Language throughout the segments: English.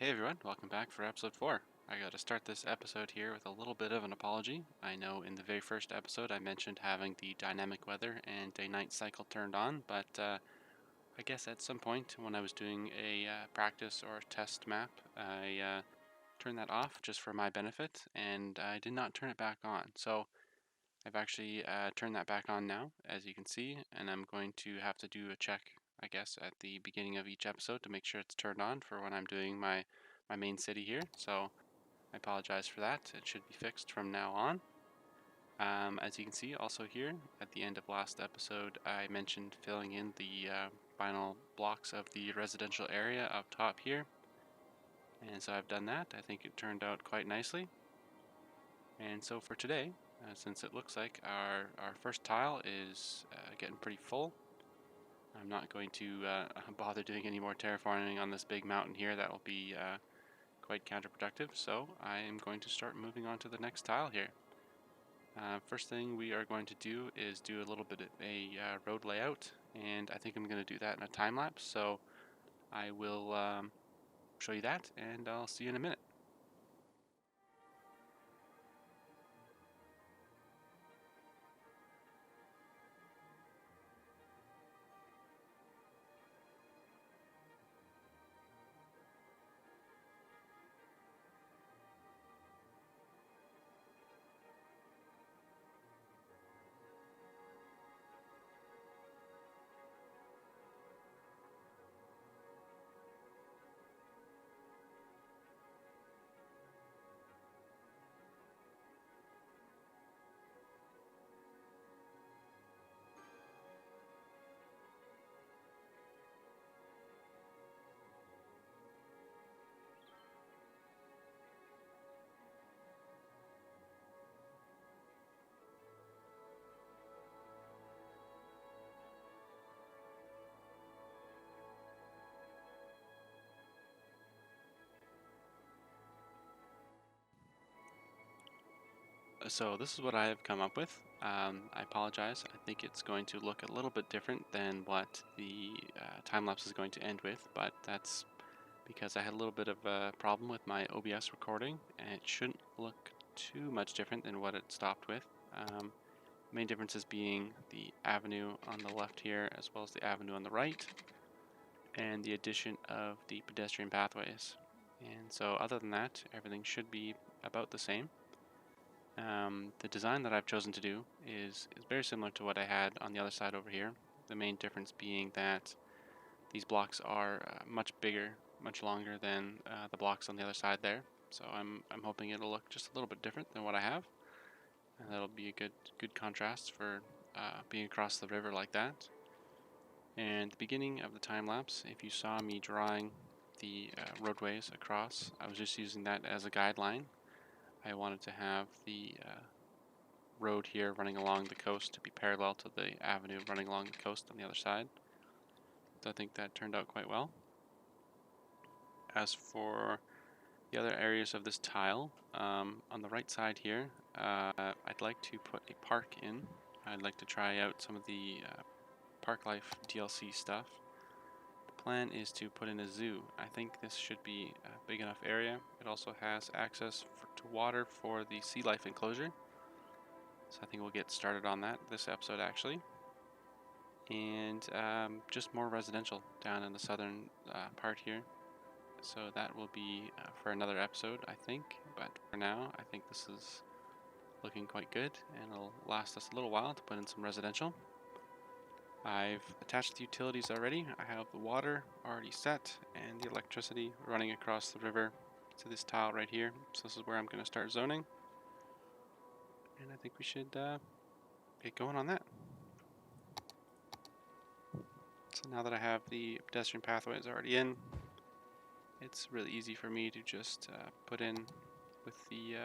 Hey everyone, welcome back for episode 4. I gotta start this episode here with a little bit of an apology. I know in the very first episode I mentioned having the dynamic weather and day-night cycle turned on, but I guess at some point when I was doing a practice or test map, I turned that off just for my benefit, and I did not turn it back on. So I've actually turned that back on now, as you can see, and I'm going to have to do a check, I guess, at the beginning of each episode to make sure it's turned on for when I'm doing my main city here. So I apologize for that. It should be fixed from now on. As you can see also here, at the end of last episode, I mentioned filling in the final blocks of the residential area up top here. And so I've done that. I think it turned out quite nicely. And so for today, since it looks like our first tile is getting pretty full, I'm not going to bother doing any more terraforming on this big mountain here. That will be quite counterproductive, so I am going to start moving on to the next tile here. First thing we are going to do is do a little bit of a road layout, and I think I'm going to do that in a time lapse, so I will show you that, and I'll see you in a minute. So this is what I have come up with. I apologize. I think it's going to look a little bit different than what the time lapse is going to end with, but that's because I had a little bit of a problem with my OBS recording, and it shouldn't look too much different than what it stopped with. Main differences being the avenue on the left here, as well as the avenue on the right, and the addition of the pedestrian pathways. And so other than that, everything should be about the same. The design that I've chosen to do is very similar to what I had on the other side over here. The main difference being that these blocks are much bigger, much longer than the blocks on the other side there. So I'm hoping it'll look just a little bit different than what I have. And that'll be a good contrast for being across the river like that. And the beginning of the time lapse, if you saw me drawing the roadways across, I was just using that as a guideline. I wanted to have the road here running along the coast to be parallel to the avenue running along the coast on the other side. So I think that turned out quite well. As for the other areas of this tile, on the right side here, I'd like to put a park in. I'd like to try out some of the Parklife DLC stuff. The plan is to put in a zoo. I think this should be a big enough area. It also has access to water for the sea life enclosure. So I think we'll get started on that this episode actually. And just more residential down in the southern part here. So that will be for another episode, I think. But for now, I think this is looking quite good, and it'll last us a little while to put in some residential. I've attached the utilities already. I have the water already set and the electricity running across the river to this tile right here. So this is where I'm going to start zoning. And I think we should get going on that. So now that I have the pedestrian pathways already in, it's really easy for me to just put in with the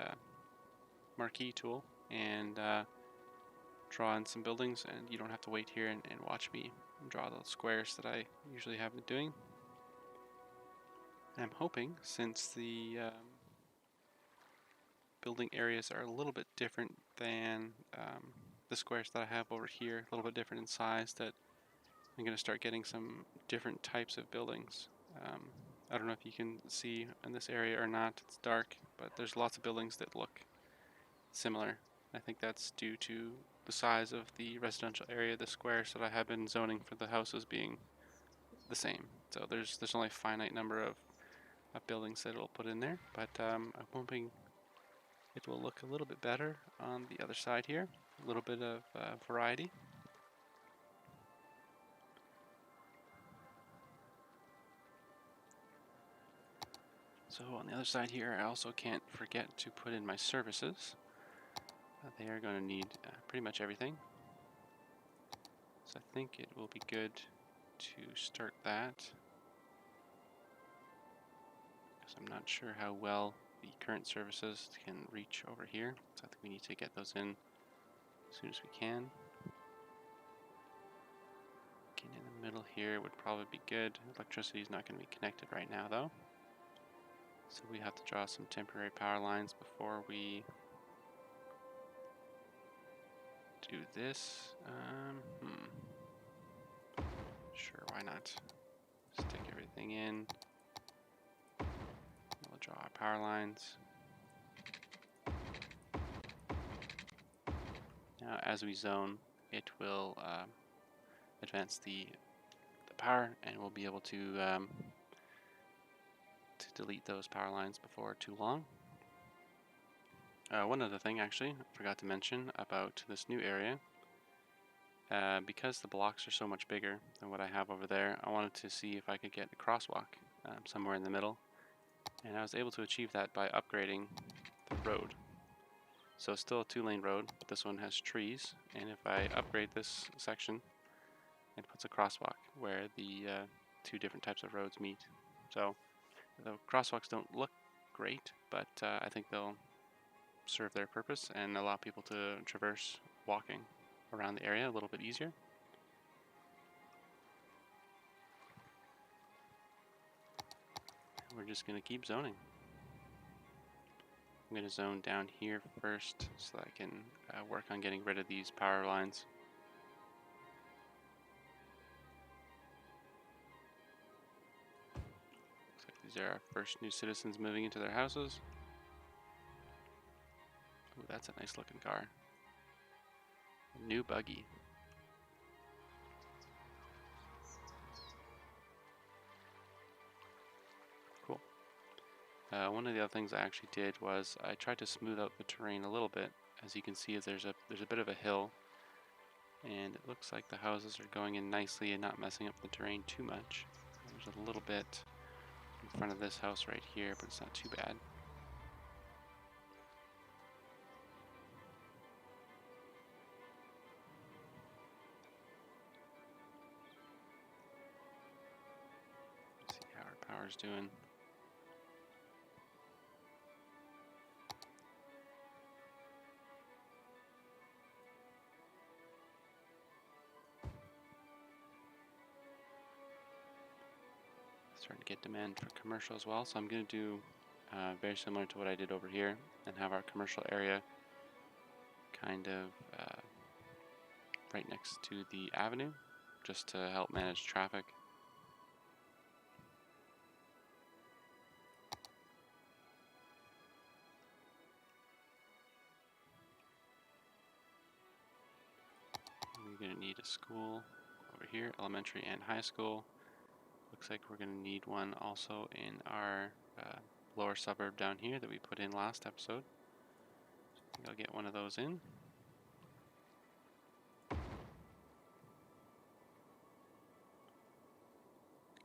marquee tool and draw in some buildings, and you don't have to wait here and watch me draw those squares that I usually have been doing. And I'm hoping, since the building areas are a little bit different than the squares that I have over here, a little bit different in size, that I'm going to start getting some different types of buildings. I don't know if you can see in this area or not. It's dark, but there's lots of buildings that look similar. I think that's due to the size of the residential area, the squares that I have been zoning for the houses being the same. So there's only a finite number of buildings that it'll put in there, but I'm hoping it will look a little bit better on the other side here. A little bit of variety. So on the other side here, I also can't forget to put in my services. They are going to need pretty much everything. So I think it will be good to start that. Because I'm not sure how well the current services can reach over here. So I think we need to get those in as soon as we can. Getting in the middle here would probably be good. Electricity is not going to be connected right now though. So we have to draw some temporary power lines before we do this. Sure, why not? Stick everything in. We'll draw our power lines. Now, as we zone, it will advance the power, and we'll be able to delete those power lines before too long. One other thing, actually, I forgot to mention about this new area. Because the blocks are so much bigger than what I have over there, I wanted to see if I could get a crosswalk somewhere in the middle. And I was able to achieve that by upgrading the road. So it's still a 2-lane road, but this one has trees. And if I upgrade this section, it puts a crosswalk where the two different types of roads meet. So the crosswalks don't look great, but I think they'll serve their purpose and allow people to traverse walking around the area a little bit easier. We're just going to keep zoning. I'm going to zone down here first so that I can work on getting rid of these power lines. Looks like these are our first new citizens moving into their houses. Ooh, that's a nice looking car. A new buggy. Cool. One of the other things I actually did was I tried to smooth out the terrain a little bit. As you can see, there's a bit of a hill, and it looks like the houses are going in nicely and not messing up the terrain too much. There's a little bit in front of this house right here, but it's not too bad. Let's see how our power's doing. Starting to get demand for commercial as well, so I'm going to do very similar to what I did over here and have our commercial area kind of right next to the avenue just to help manage traffic. We're going to need a school over here, elementary and high school. Looks like we're going to need one also in our lower suburb down here that we put in last episode. So I think I'll get one of those in.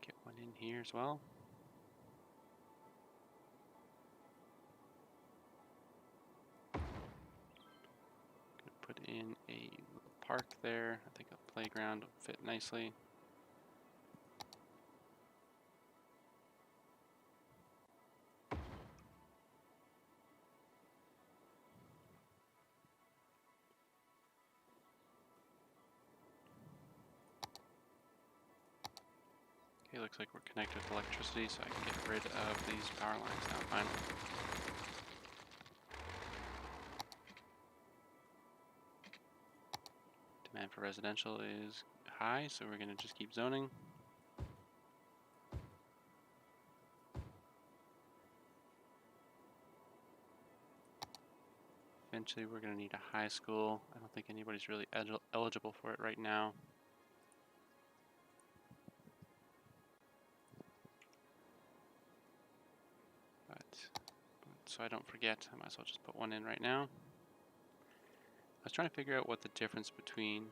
Get one in here as well. Gonna put in a park there. I think a playground will fit nicely. Okay, looks like we're connected with electricity, so I can get rid of these power lines now. Fine. Demand for residential is high, so we're going to just keep zoning. Eventually we're going to need a high school. I don't think anybody's really eligible for it right now. But so I don't forget, I might as well just put one in right now. I was trying to figure out what the difference between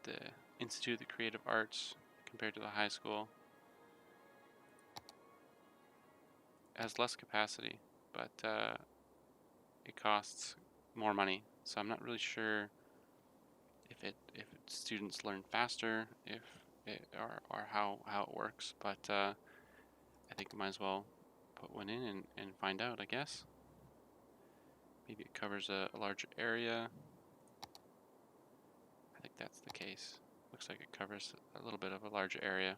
the Institute of the Creative Arts compared to the high school. It has less capacity, but it costs more money. So I'm not really sure if students learn faster, or how it works. But I think I might as well put one in and find out, I guess. Maybe it covers a larger area. I think that's the case. Looks like it covers a little bit of a larger area.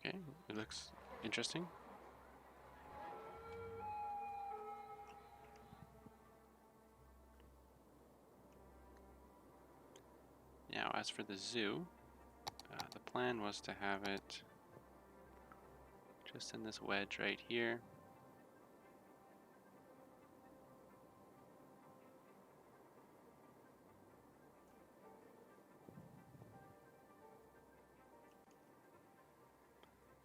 Okay, it looks interesting. Now, as for the zoo, the plan was to have it just in this wedge right here.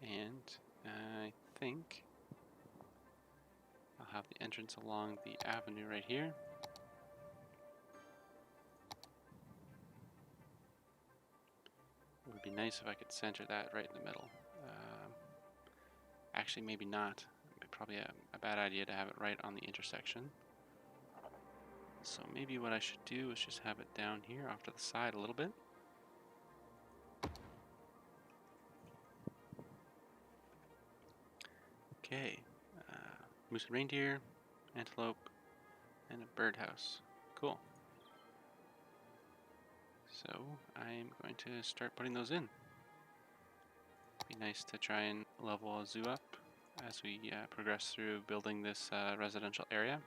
And I think I'll have the entrance along the avenue right here. It would be nice if I could center that right in the middle. Actually, maybe not. Probably a bad idea to have it right on the intersection. So maybe what I should do is just have it down here off to the side a little bit. Okay, moose and reindeer, antelope, and a birdhouse. Cool. So I'm going to start putting those in. Be nice to try and level a zoo up as we progress through building this residential area.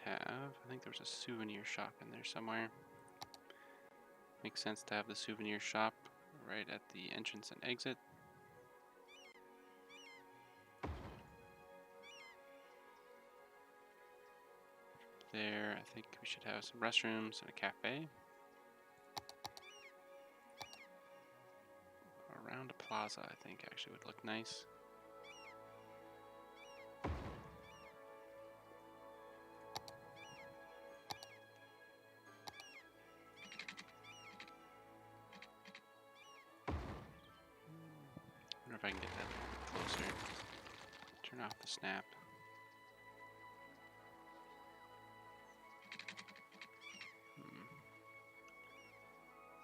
I think there's a souvenir shop in there somewhere. Makes sense to have the souvenir shop right at the entrance and exit. There, I think we should have some restrooms and a cafe. Around a plaza, I think, actually would look nice. Wonder if I can get that closer. Turn off the snap.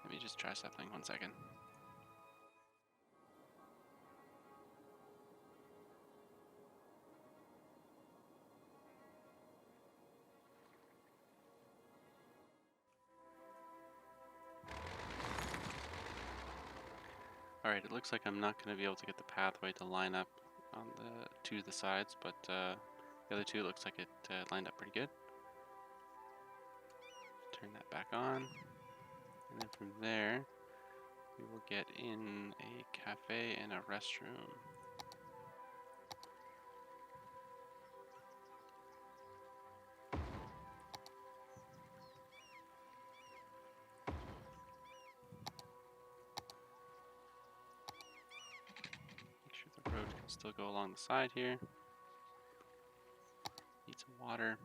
Let me just try something, 1 second. Alright, it looks like I'm not going to be able to get the pathway to line up on the the sides, but the other two looks like it lined up pretty good. Turn that back on, and then from there we will get in a cafe and a restroom. Road can still go along the side here. Need some water.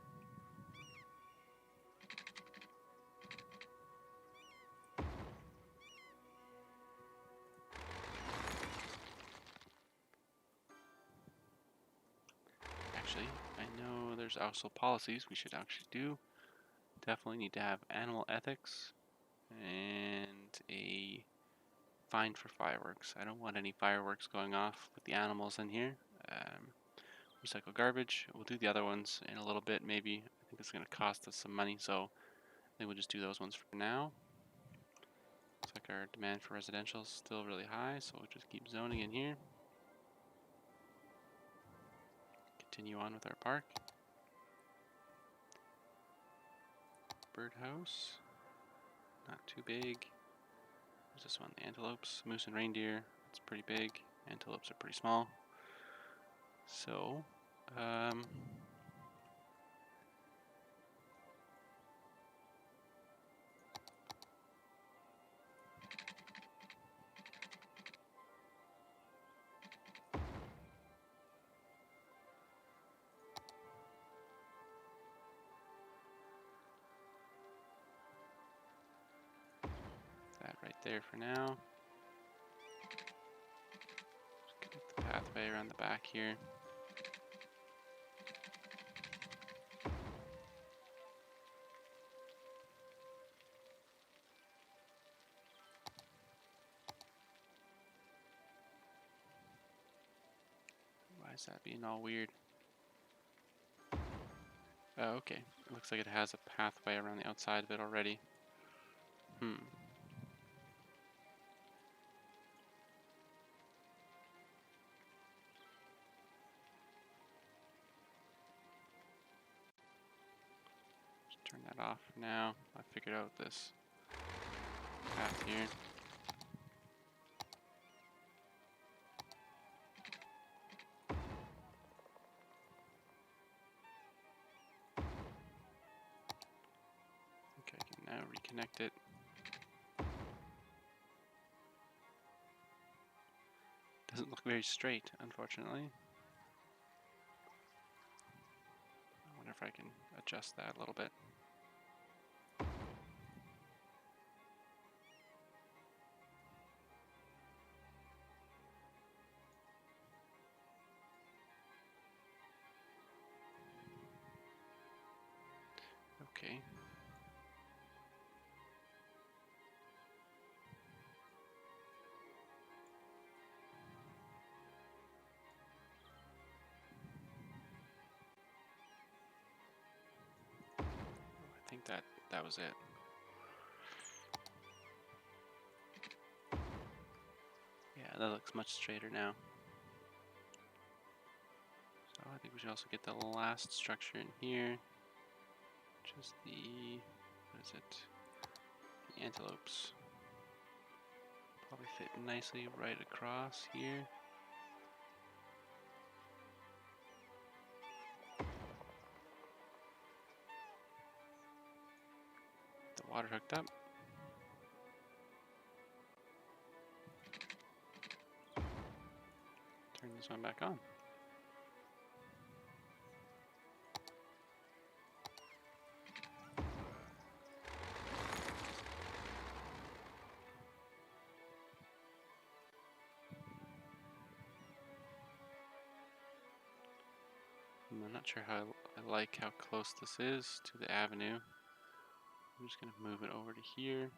Actually, I know there's also policies we should actually do. Definitely need to have animal ethics and a fine for fireworks. I don't want any fireworks going off with the animals in here. Recycle garbage. We'll do the other ones in a little bit, maybe. I think it's going to cost us some money, so I think we'll just do those ones for now. Looks like our demand for residential is still really high, so we'll just keep zoning in here. continue on with our park. Birdhouse, not too big. There's this one, the antelopes, moose and reindeer. It's pretty big. Antelopes are pretty small. So, that right there for now. Just connect the pathway around the back here. Why is that being all weird? Oh, okay. It looks like it has a pathway around the outside of it already. Just turn that off for now. I figured out this path here. I can now reconnect it. Doesn't look very straight, unfortunately. I wonder if I can adjust that a little bit. Okay. I think that was it. Yeah, that looks much straighter now. So I think we should also get the last structure in here, which is the, what is it? The antelopes. Probably fit nicely right across here. The water hooked up. Turn this one back on. I'm not sure how I like how close this is to the avenue. I'm just going to move it over to here.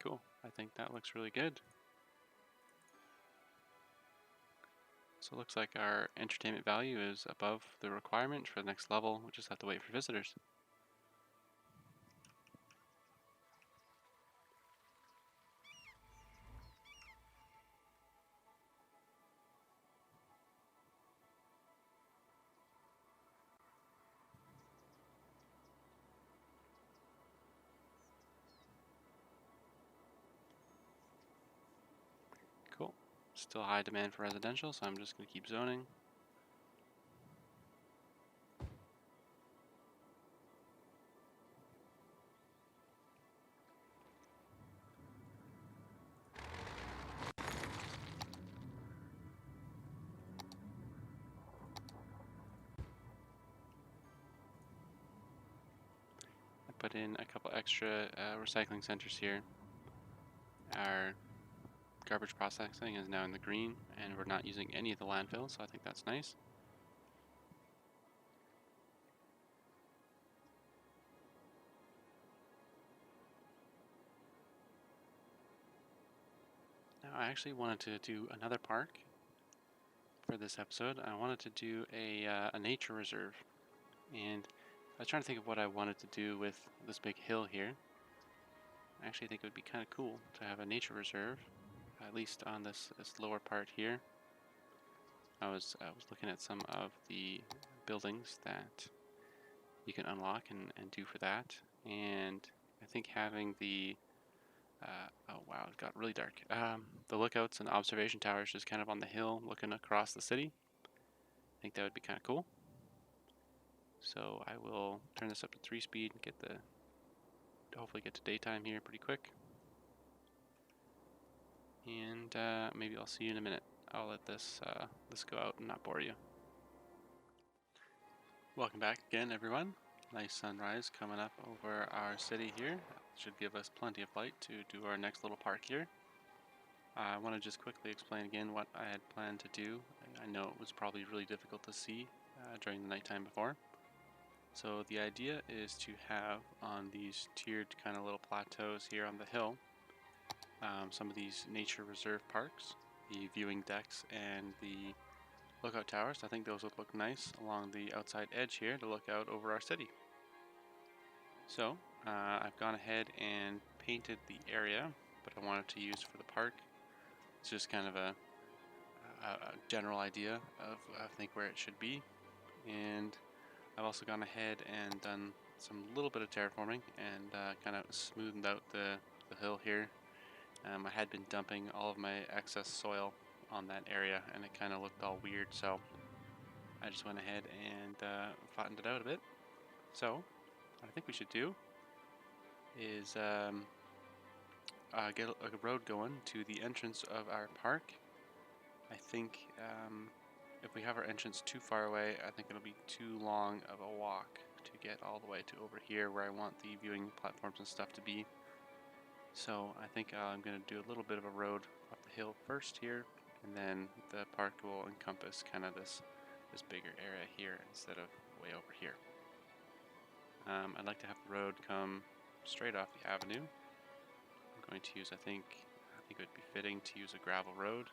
Cool. I think that looks really good. So it looks like our entertainment value is above the requirement for the next level. We just have to wait for visitors. Cool. Still high demand for residential, so I'm just going to keep zoning. Put in a couple extra recycling centers here. Our garbage processing is now in the green, and we're not using any of the landfill, so I think that's nice. Now I actually wanted to do another park for this episode, I wanted to do a nature reserve, and I was trying to think of what I wanted to do with this big hill here. I actually think it would be kind of cool to have a nature reserve, at least on this lower part here. I was looking at some of the buildings that you can unlock and do for that, and I think having the oh wow, it got really dark. The lookouts and observation towers just kind of on the hill looking across the city. I think that would be kind of cool. So I will turn this up to 3 speed and hopefully get to daytime here pretty quick. And maybe I'll see you in a minute. I'll let this go out and not bore you. Welcome back again, everyone. Nice sunrise coming up over our city here. Should give us plenty of light to do our next little park here. I want to just quickly explain again what I had planned to do. I know it was probably really difficult to see during the nighttime before. So the idea is to have on these tiered kind of little plateaus here on the hill, some of these nature reserve parks, the viewing decks and the lookout towers. I think those would look nice along the outside edge here to look out over our city. So I've gone ahead and painted the area, but I wanted to use for the park. It's just kind of a general idea of I think where it should be, and I've also gone ahead and done some little bit of terraforming and kind of smoothed out the hill here. I had been dumping all of my excess soil on that area and it kind of looked all weird, so I just went ahead and flattened it out a bit. So what I think we should do is get a road going to the entrance of our park. I think if we have our entrance too far away, I think it'll be too long of a walk to get all the way to over here where I want the viewing platforms and stuff to be. So I think I'm going to do a little bit of a road up the hill first here, and then the park will encompass kind of this bigger area here instead of way over here. I'd like to have the road come straight off the avenue. I'm going to use, I think it would be fitting to use a gravel road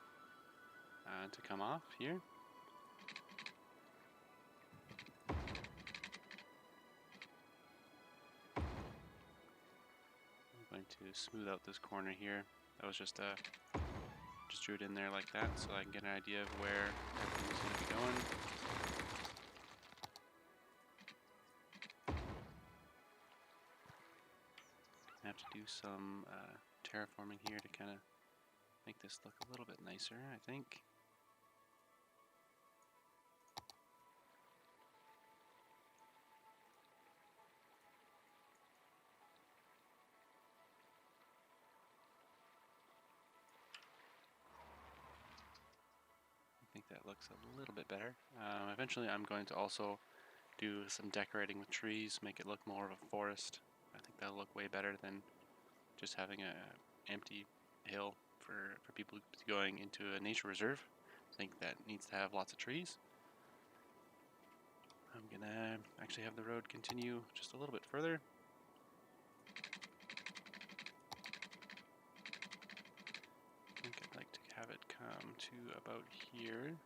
to come off here. I'm going to smooth out this corner here. That was just drew it in there like that so I can get an idea of where everything's going to be going. I have to do some terraforming here to kind of make this look a little bit nicer, I think. I think that looks a little bit better. Eventually I'm going to also do some decorating with trees, make it look more of a forest. I think that'll look way better than just having a empty hill for people going into a nature reserve. I think that needs to have lots of trees. I'm gonna actually have the road continue just a little bit further. I think I'd like to have it come to about here.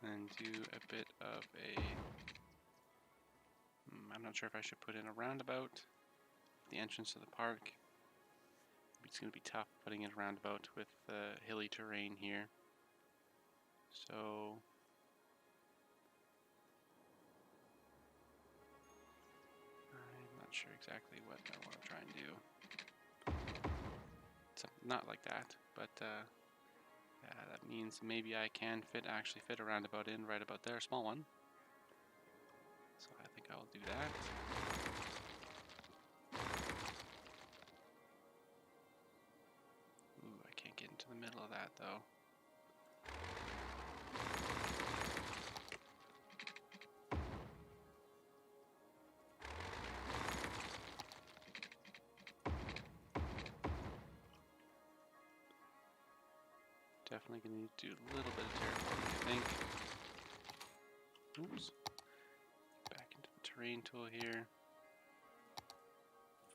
And do a bit of I'm not sure if I should put in a roundabout at the entrance to the park. It's going to be tough putting in a roundabout with hilly terrain here. So I'm not sure exactly what I want to try and do. Something not like that, but that means maybe I can actually fit a roundabout in right about there, a small one. So I think I'll do that. Ooh, I can't get into the middle of that though. Definitely gonna need to do a little bit of terraforming, I think. Oops. Back into the terrain tool here.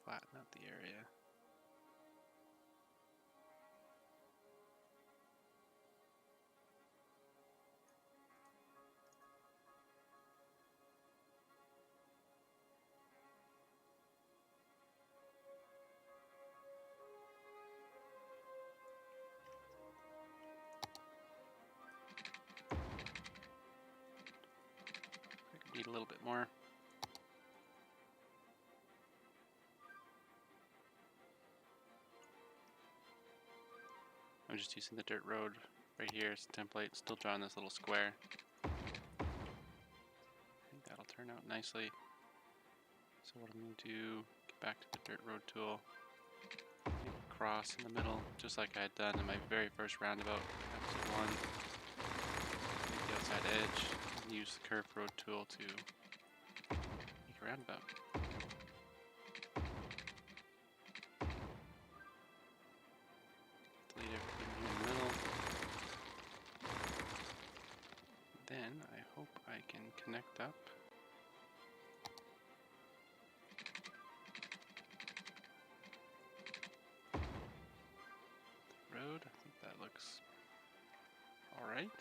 Flatten out the area. a little bit more. I'm just using the dirt road right here as a template, still drawing this little square. I think that'll turn out nicely. So what I'm going to do, get back to the dirt road tool, make a cross in the middle, just like I had done in my very first roundabout, episode 1. Make the outside edge, and use the curved road tool to make a roundabout. Delete everything here in the middle. Then I hope I can connect up. Road, I think that looks alright.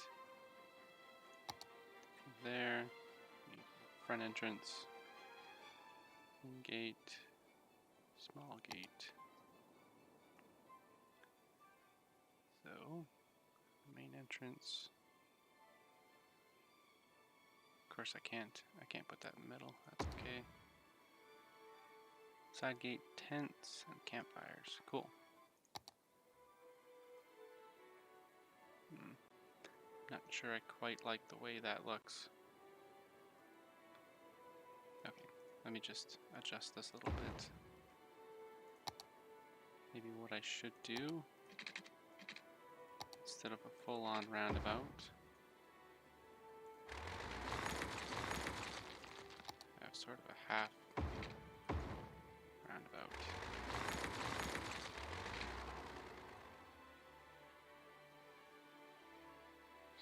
From there, front entrance, gate, small gate. So, main entrance. Of course I can't put that in the middle, that's okay. Side gate, tents, and campfires, cool. Not sure I quite like the way that looks. Okay, let me just adjust this a little bit. Maybe what I should do, instead of a full-on roundabout, have sort of a half roundabout.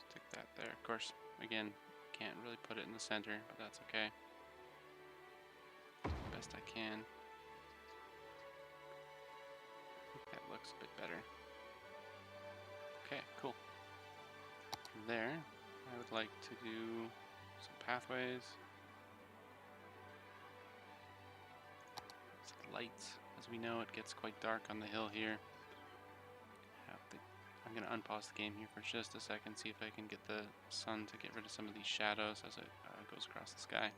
Stick that there. Of course, again, can't really put it in the center, but that's okay. Best I can. I think that looks a bit better. Okay, cool. From there, I would like to do some pathways. Some lights. As we know, it gets quite dark on the hill here. I'm going to unpause the game here for just a second, see if I can get the sun to get rid of some of these shadows as it goes across the sky.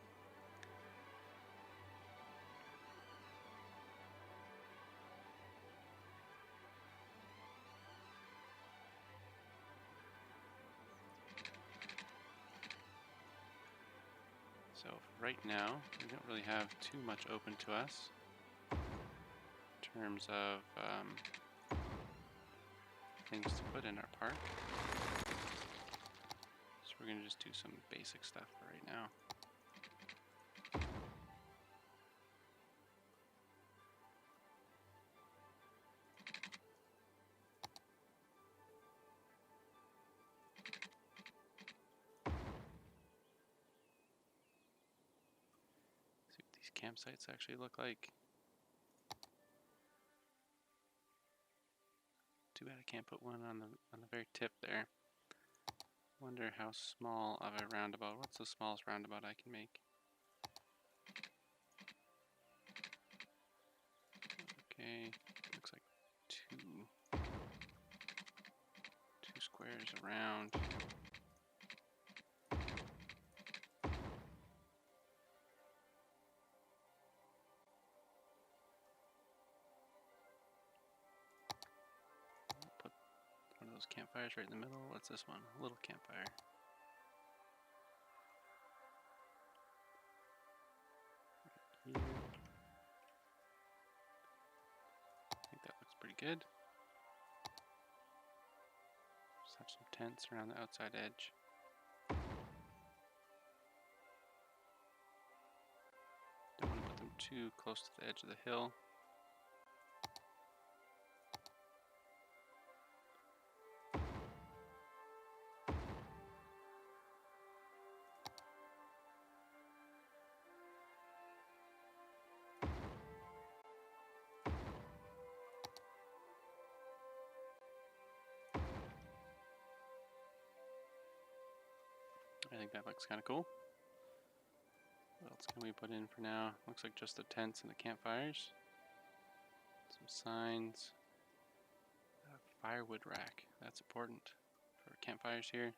So right now, we don't really have too much open to us in terms of things to put in our park. So we're going to just do some basic stuff for right now. See what these campsites actually look like. Too bad I can't put one on the very tip there. Wonder how small of a roundabout. What's the smallest roundabout I can make? Okay, looks like two squares around. Put one of those campfires right in the middle. What's this one? A little campfire. Right here. I think that looks pretty good. Just have some tents around the outside edge. Don't want to put them too close to the edge of the hill. I think that looks kind of cool. What else can we put in for now? Looks like just the tents and the campfires. Some signs. Firewood rack. That's important for campfires here.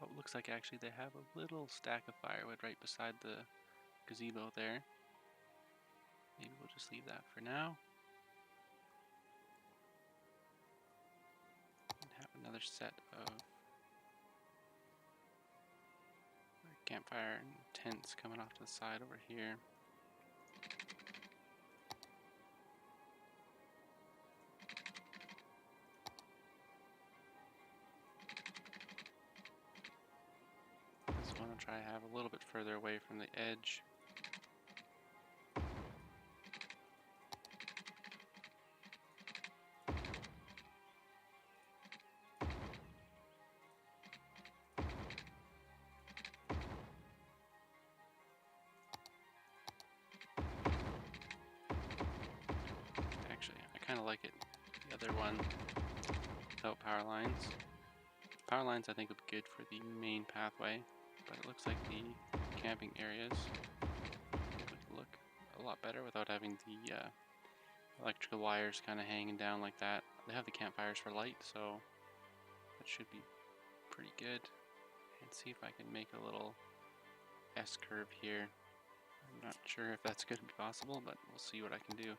Oh, it looks like actually they have a little stack of firewood right beside the gazebo there. Maybe we'll just leave that for now. And have another set of campfire and tents coming off to the side over here. This one I'll try to have a little bit further away from the edge. Actually, I kind of like it. The other one without power lines. Power lines I think would be good for the main pathway, but it looks like the camping areas would look a lot better without having the electrical wires kind of hanging down like that. They have the campfires for light, so that should be pretty good. And see if I can make a little S-curve here. I'm not sure if that's going to be possible, but we'll see what I can do.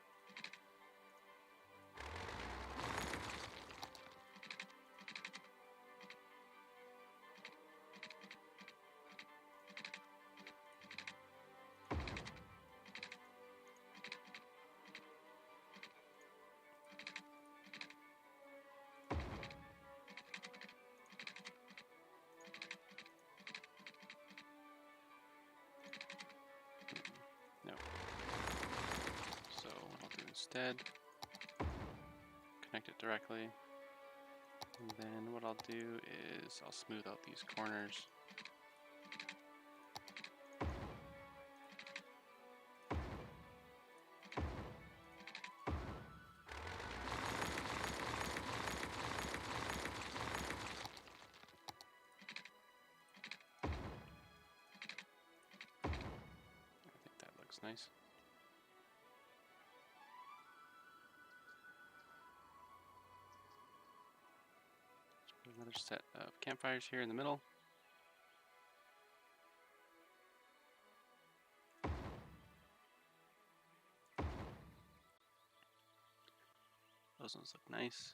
No. So what I'll do instead, connect it directly, and then what I'll do is I'll smooth out these corners. I think that looks nice. Another set of campfires here in the middle. Those ones look nice,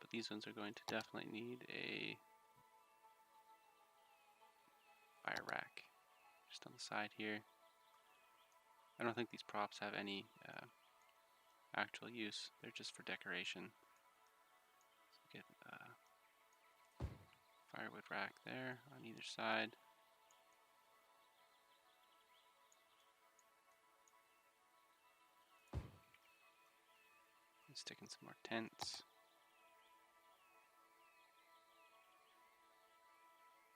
but these ones are going to definitely need a fire rack just on the side here. I don't think these props have any actual use. They're just for decoration. So get a firewood rack there on either side. And stick in some more tents.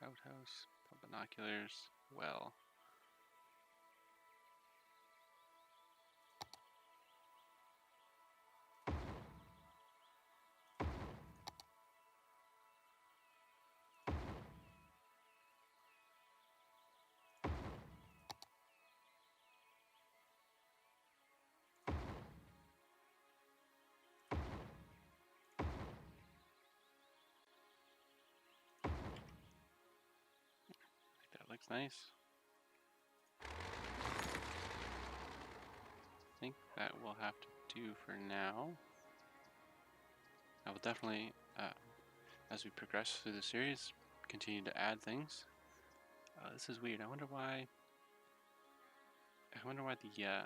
Outhouse, binoculars, well. That looks nice. I think that will have to do for now. I will definitely, as we progress through the series, continue to add things. This is weird. I wonder why the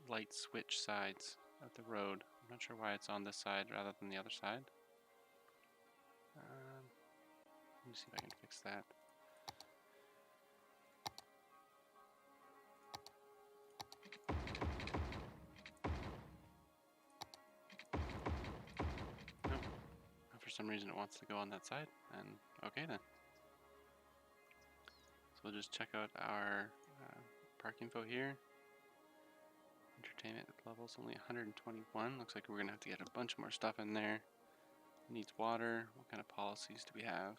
lights switch sides of the road. I'm not sure why it's on this side rather than the other side. Let me see if I can fix that. Nope. For some reason it wants to go on that side, and okay then. So we'll just check out our park info here. Entertainment levels only 121. Looks like we're gonna have to get a bunch more stuff in there. Needs water. What kind of policies do we have?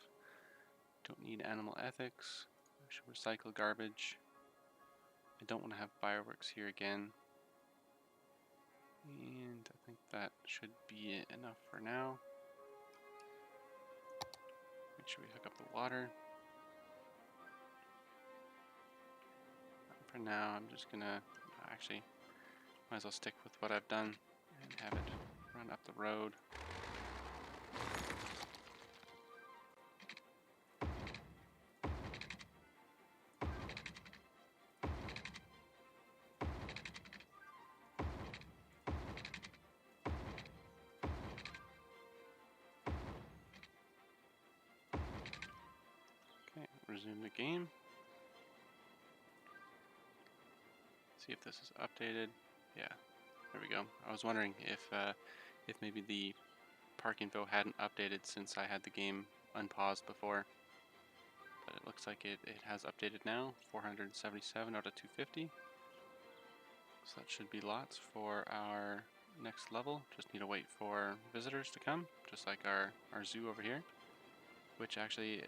Don't need animal ethics. I should recycle garbage. I don't want to have fireworks here again. And I think that should be enough for now. Make sure we hook up the water. For now, I'm just gonna actually might as well stick with what I've done and have it run up the road. Okay, resume the game. See if this is updated. Yeah, there we go. I was wondering if maybe the park info hadn't updated since I had the game unpaused before. But it looks like it has updated now. 477 out of 250. So that should be lots for our next level. Just need to wait for visitors to come, just like our zoo over here. Which actually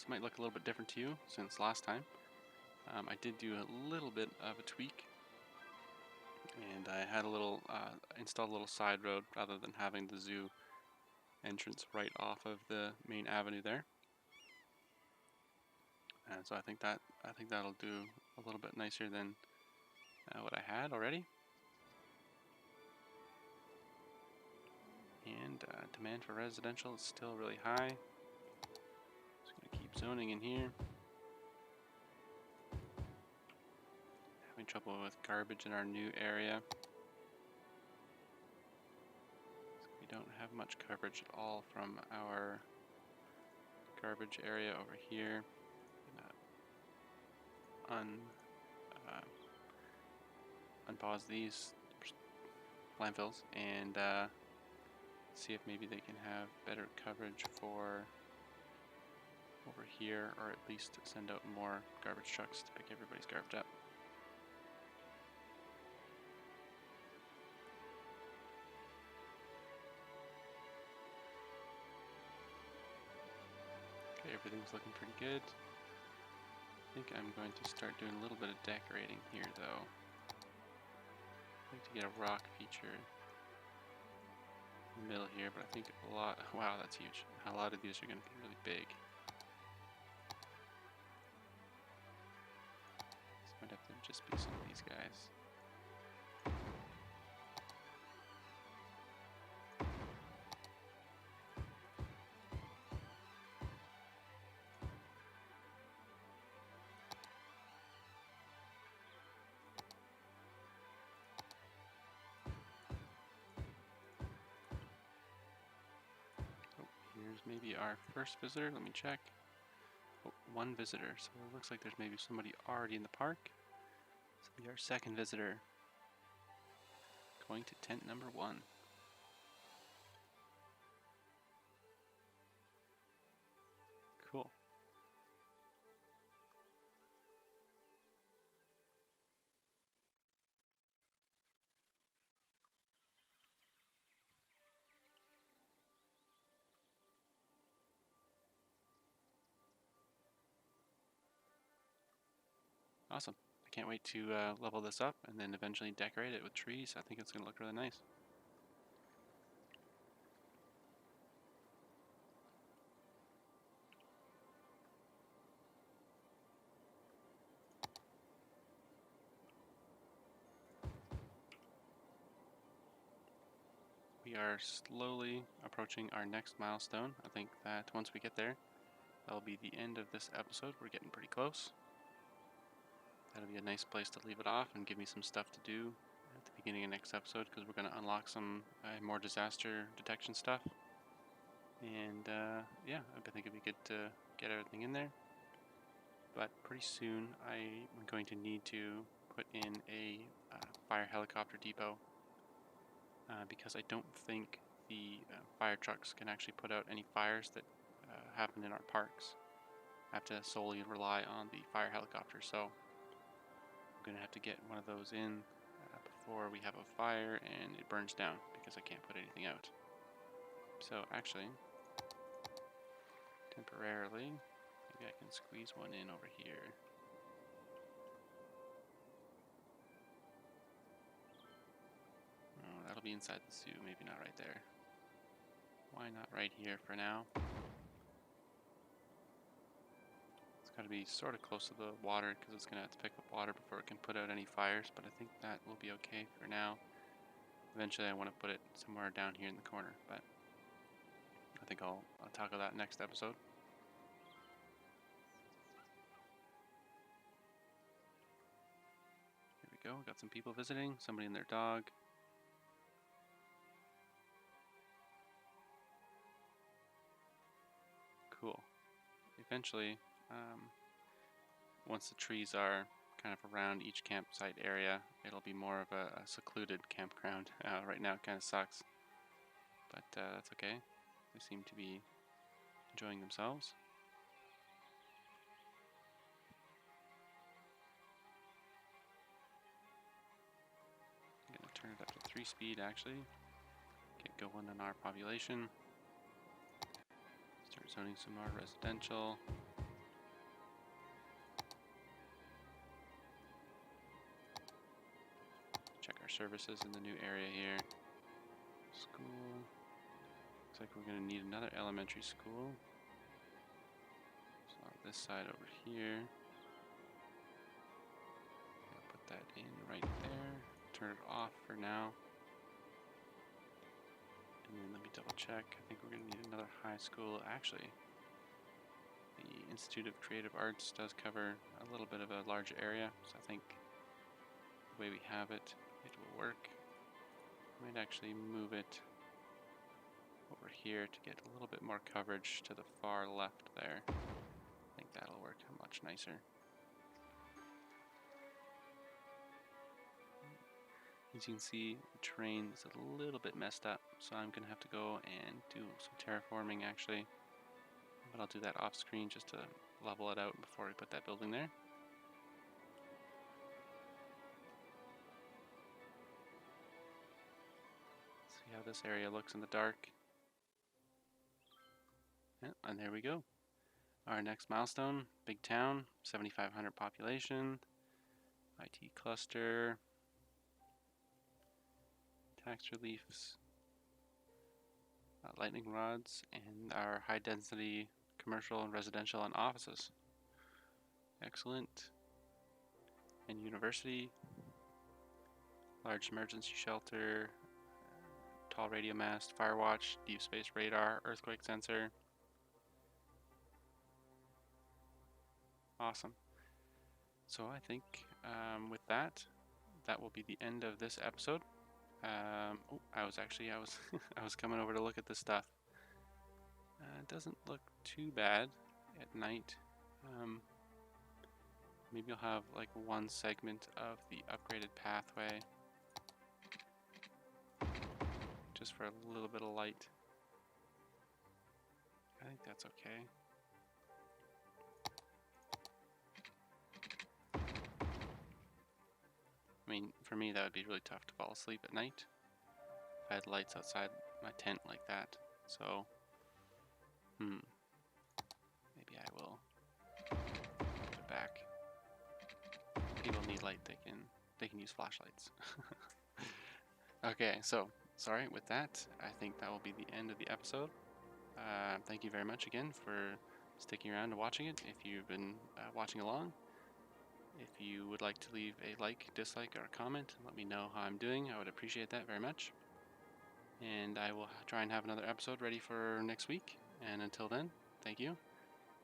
might look a little bit different to you since last time. I did do a little bit of a tweak. And I had installed a little side road rather than having the zoo entrance right off of the main avenue there. And so I think that'll do a little bit nicer than what I had already. And demand for residential is still really high. Just gonna keep zoning in here. Having trouble with garbage in our new area. We don't have much coverage at all from our garbage area over here. Unpause these landfills and see if maybe they can have better coverage for over here, or at least send out more garbage trucks to pick everybody's garbage up. Okay, everything's looking pretty good. I think I'm going to start doing a little bit of decorating here though. I'd like to get a rock feature in the middle here, but I think wow, that's huge. A lot of these are going to be really big. So might have to just be some of these guys. Here's maybe our first visitor. Let me check. Oh, one visitor. So it looks like there's maybe somebody already in the park. This will be our second visitor. Going to tent number 1. Cool. Awesome. I can't wait to level this up and then eventually decorate it with trees. I think it's going to look really nice. We are slowly approaching our next milestone. I think that once we get there, that'll be the end of this episode. We're getting pretty close. That'll be a nice place to leave it off and give me some stuff to do at the beginning of next episode, because we're going to unlock some more disaster detection stuff. And yeah, I think it'd be good to get everything in there. But pretty soon I'm going to need to put in a fire helicopter depot, because I don't think the fire trucks can actually put out any fires that happen in our parks. I have to solely rely on the fire helicopter, so I'm going to have to get one of those in before we have a fire and it burns down, because I can't put anything out. So actually, temporarily, maybe I can squeeze one in over here. Oh, that'll be inside the zoo, maybe not right there. Why not right here for now? It's Try to be sort of close to the water because it's going to have to pick up water before it can put out any fires, but I think that will be okay for now. Eventually I want to put it somewhere down here in the corner, but I think I'll tackle that next episode. Here we go, got some people visiting, somebody and their dog. Cool. Eventually, once the trees are kind of around each campsite area, it'll be more of a secluded campground. Right now it kind of sucks, but that's okay. They seem to be enjoying themselves. I'm gonna turn it up to 3 speed actually. Get going on our population. Start zoning some more residential. Check our services in the new area here. School. Looks like we're going to need another elementary school. So on this side over here. I'll put that in right there. Turn it off for now. And then let me double check. I think we're going to need another high school. Actually, the Institute of Creative Arts does cover a little bit of a large area. So I think the way we have it, it will work. Might actually move it over here to get a little bit more coverage to the far left there. I think that'll work much nicer. As you can see, the terrain is a little bit messed up, so I'm gonna have to go and do some terraforming actually. But I'll do that off screen just to level it out before we put that building there. See how this area looks in the dark. Yeah, and there we go. Our next milestone, big town, 7,500 population, IT cluster, tax reliefs, lightning rods, and our high density commercial and residential and offices. Excellent. And university, large emergency shelter, tall radio mast, fire watch, deep space radar, earthquake sensor. Awesome. So I think with that will be the end of this episode. Oh, I was I was coming over to look at this stuff. It doesn't look too bad at night. Maybe you'll have like one segment of the upgraded pathway just for a little bit of light. I think that's okay. I mean, for me that would be really tough to fall asleep at night if I had lights outside my tent like that. So, maybe I will put it back. People need light, they can use flashlights. Okay, so sorry, with that, I think that will be the end of the episode. Thank you very much again for sticking around and watching it. If you've been watching along, if you would like to leave a like, dislike, or a comment, let me know how I'm doing. I would appreciate that very much. And I will try and have another episode ready for next week. And until then, thank you,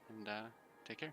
and take care.